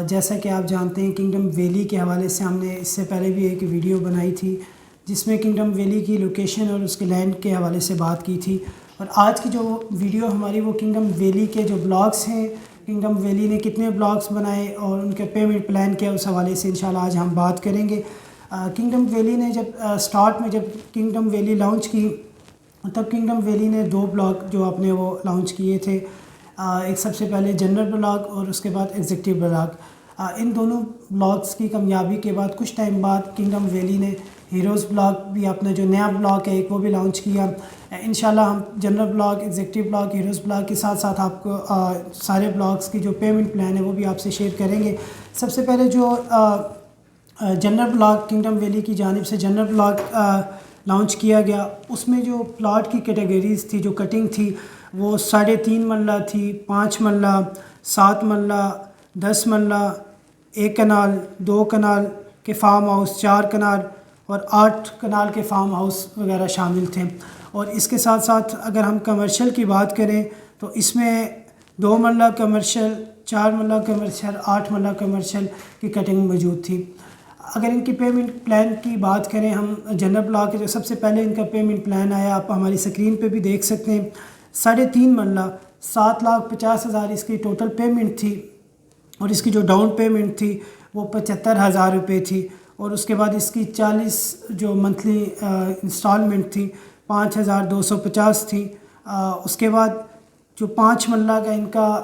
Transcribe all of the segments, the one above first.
جیسا کہ آپ جانتے ہیں کنگڈم ویلی کے حوالے سے ہم نے اس سے پہلے بھی ایک ویڈیو بنائی تھی جس میں کنگڈم ویلی کی لوکیشن اور اس کے لینڈ کے حوالے سے بات کی تھی، اور آج کی جو ویڈیو ہماری وہ کنگڈم ویلی کے جو بلاگس ہیں، کنگڈم ویلی نے کتنے بلاگس بنائے اور ان کے پیمنٹ پلان کیا، اس حوالے سے انشاءاللہ آج ہم بات کریں گے۔ کنگڈم ویلی نے جب کنگڈم ویلی لانچ کی تب کنگڈم ویلی نے 2 بلاگ جو اپنے وہ لانچ کیے تھے، ایک سب سے پہلے جنرل بلاگ اور اس کے بعد ایگزیکٹو بلاگ۔ ان دونوں بلاگس کی کامیابی کے بعد کچھ ٹائم بعد کنگڈم ویلی نے ہیروز بلاگ بھی اپنا جو نیا بلاگ ہے ایک وہ بھی لانچ کیا۔ انشاءاللہ ہم general blog, executive blog, heroes blog کے ساتھ ساتھ آپ کو سارے بلاگس کی جو پیمنٹ پلان ہے وہ بھی آپ سے شیئر کریں گے۔ سب سے پہلے جو جنرل بلاگ کنگڈم ویلی کی جانب سے جنرل بلاگ لانچ کیا گیا، اس میں جو پلاٹ کی کیٹیگریز تھی، جو کٹنگ تھی، وہ 3.5 مرلہ تھی، 5 مرلہ، 7 مرلہ، 10 مرلہ، 1 کنال، 2 کنال کے فارم ہاؤس، 4 کنال اور 8 کنال کے فارم ہاؤس وغیرہ شامل تھے۔ اور اس کے ساتھ ساتھ اگر ہم کمرشل کی بات کریں تو اس میں 2 مرلہ کمرشل، 4 مرلہ کمرشل، 8 مرلہ کمرشل کی کٹنگ موجود تھی۔ اگر ان کی پیمنٹ پلان کی بات کریں ہم جنرل بلاگ کے، جو سب سے پہلے ان کا پیمنٹ پلان آیا آپ ہماری سکرین پہ بھی دیکھ سکتے ہیں، 3.5 مرلہ 7,50,000 اس کی ٹوٹل پیمنٹ تھی، اور اس کی جو ڈاؤن پیمنٹ تھی وہ 75,000 روپے تھی، اور اس کے بعد اس کی 40 جو منتھلی انسٹالمنٹ تھی 5,250 تھی۔ اس کے بعد جو 5 مرلہ کا ان کا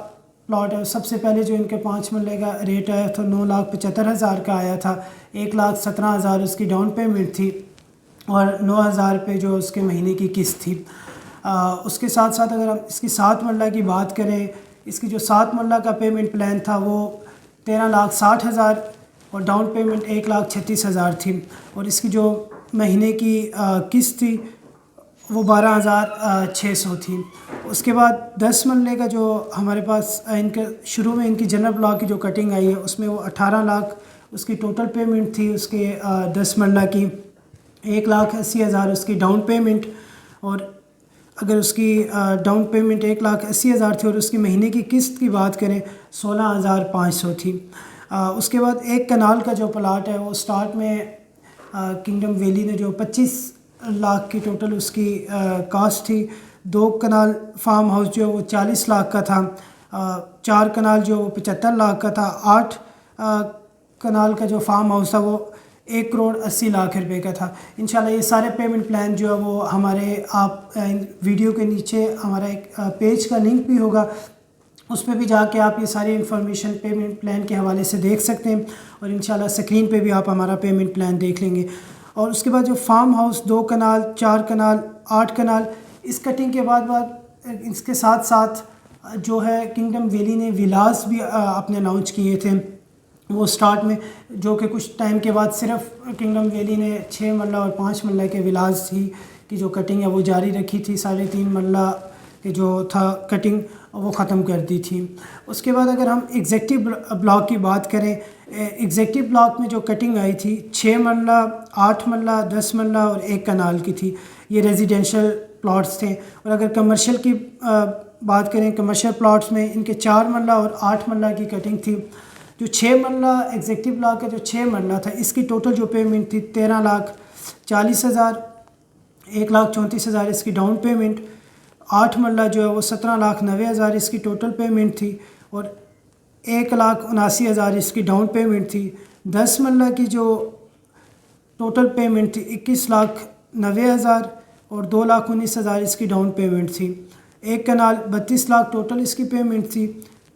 پلاٹ ہے، سب سے پہلے جو ان کے 5 مرلے کا ریٹ آیا تو 9,75,000 کا آیا تھا، 1,17,000 اس کی ڈاؤن پیمنٹ تھی اور 9,000 روپے جو اس کے مہینے کی قسط تھی۔ اس کے ساتھ ساتھ اگر ہم اس کی 7 مرلہ کی بات کریں، اس کی جو 7 مرلہ کا پیمنٹ پلان تھا وہ 13,60,000 اور ڈاؤن پیمنٹ 1,36,000 تھی، اور اس کی جو مہینے کی قسط تھی وہ 12,600 تھی۔ اس کے بعد 10 مرلے کا جو ہمارے پاس ان کے شروع میں ان کی جنرل بلاگ کی جو کٹنگ آئی ہے اس میں وہ 18 لاکھ اس کی ٹوٹل پیمنٹ تھی، اس کے 10 مرلہ کی 1,80,000 اس کی ڈاؤن پیمنٹ، اور اگر اس کی ڈاؤن پیمنٹ 1,80,000 تھی اور اس کی مہینے کی قسط کی بات کریں 16,500 تھی۔ اس کے بعد 1 کنال کا جو پلاٹ ہے وہ سٹارٹ میں کنگڈم ویلی نے جو 25 لاکھ کی ٹوٹل اس کی کاسٹ تھی، 2 کنال فارم ہاؤس جو وہ 40 لاکھ کا تھا، 4 کنال جو وہ 75 لاکھ کا تھا، 8 کنال کا جو فارم ہاؤس تھا وہ 1,80,00,000 روپے کا تھا۔ انشاءاللہ یہ سارے پیمنٹ پلان جو ہے وہ ہمارے آپ ویڈیو کے نیچے ہمارا ایک پیج کا لنک بھی ہوگا، اس پہ بھی جا کے آپ یہ ساری انفارمیشن پیمنٹ پلان کے حوالے سے دیکھ سکتے ہیں، اور انشاءاللہ سکرین پہ بھی آپ ہمارا پیمنٹ پلان دیکھ لیں گے۔ اور اس کے بعد جو فارم ہاؤس 2 کنال، 4 کنال، 8 کنال، اس کٹنگ کے بعد اس کے ساتھ ساتھ جو ہے کنگڈم ویلی نے ولاز بھی اپنے لانچ کیے تھے، وہ سٹارٹ میں جو کہ کچھ ٹائم کے بعد صرف کنگڈم ویلی نے 6 مرلہ اور 5 مرلہ کے ولاز کی جو کٹنگ ہے وہ جاری رکھی تھی، 3.5 مرلہ کے جو تھا کٹنگ وہ ختم کر دی تھی۔ اس کے بعد اگر ہم ایگزیکٹو بلاگ کی بات کریں، ایگزیکٹو بلاگ میں جو کٹنگ آئی تھی 6 مرلہ، 8 مرلہ، 10 مرلہ اور 1 کنال کی تھی، یہ ریزیڈینشل پلاٹس تھے۔ اور اگر کمرشل کی بات کریں، کمرشل پلاٹس میں ان کے 4 مرلہ اور 8 مرلہ کی کٹنگ تھی۔ جو 6 مرلہ ایگزیکٹو بلاگ کا جو 6 مرلہ تھا اس کی ٹوٹل جو پیمنٹ تھی 13,40,000، 1,34,000 اس کی ڈاؤن پیمنٹ، 8 مرلہ جو ہے وہ 17,90,000 اس کی ٹوٹل پیمنٹ تھی، اور 1,79,000 اس کی ڈاؤن پیمنٹ تھی۔ 10 مرلہ کی جو ٹوٹل پیمنٹ تھی 21,90,000 اور 2,19,000 اس کی ڈاؤن پیمنٹ تھی۔ 1 کنال 32 لاکھ ٹوٹل اس کی پیمنٹ تھی،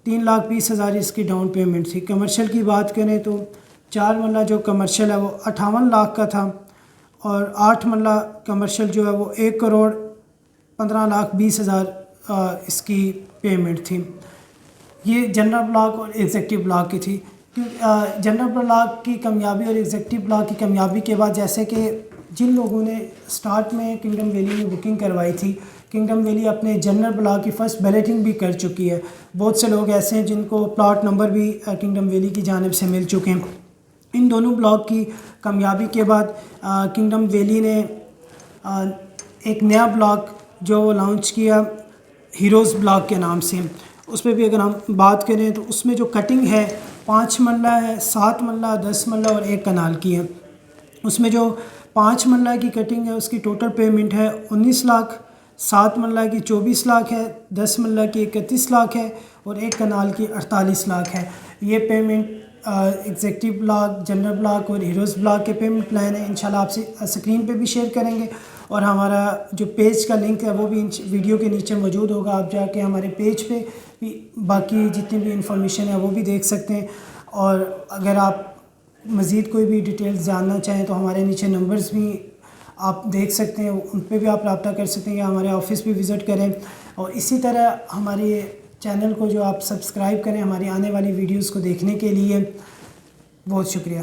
3,20,000 اس کی ڈاؤن پیمنٹ تھی۔ کمرشل کی بات کریں تو 4 مرلہ جو کمرشل ہے وہ 58 لاکھ کا تھا، اور 8 مرلہ کمرشل جو ہے وہ 1,15,20,000 اس کی پیمنٹ تھی۔ یہ جنرل بلاگ اور ایگزیکٹو بلاگ کی تھی۔ جنرل بلاگ کی کامیابی اور ایگزیکٹو بلاگ کی کامیابی کے بعد جیسے کہ جن لوگوں نے سٹارٹ میں کنگڈم ویلی میں بکنگ کروائی تھی، کنگڈم ویلی اپنے جنرل بلاگ کی فرسٹ بیلیٹنگ بھی کر چکی ہے۔ بہت سے لوگ ایسے ہیں جن کو پلاٹ نمبر بھی کنگڈم ویلی کی جانب سے مل چکے ہیں۔ ان دونوں بلاگ کی کامیابی کے بعد کنگڈم ویلی نے ایک نیا بلاگ جو وہ لانچ کیا ہیروز بلاگ کے نام سے۔ اس پہ بھی اگر ہم بات کریں تو اس میں جو کٹنگ ہے 5 مرلہ ہے، 7 مرلہ، 10 مرلہ اور 1 کنال کی ہے۔ اس میں جو 5 مرلہ کی کٹنگ ہے اس کی ٹوٹل پیمنٹ ہے 19 لاکھ، 7 مرلہ کی 24 لاکھ ہے، 10 مرلہ کی 31 لاکھ ہے اور 1 کنال کی 48 لاکھ ہے۔ یہ payment executive block, general block اور ہیروز بلاک کے پیمنٹ پلان ہے۔ انشاءاللہ آپ سے اسکرین پہ بھی شیئر کریں گے، اور ہمارا جو پیج کا لنک ہے وہ بھی ویڈیو کے نیچے موجود ہوگا، آپ جا کے ہمارے پیج پہ بھی باقی جتنی بھی انفارمیشن ہے وہ بھی دیکھ سکتے ہیں۔ اور اگر آپ مزید کوئی بھی ڈیٹیلز جاننا چاہیں تو ہمارے نیچے نمبرز بھی آپ دیکھ سکتے ہیں، ان پہ بھی آپ رابطہ کر سکتے ہیں یا ہمارے آفس بھی وزٹ کریں۔ اور اسی طرح ہمارے چینل کو جو آپ سبسکرائب کریں ہماری آنے والی ویڈیوز کو دیکھنے کے لیے۔ بہت شکریہ۔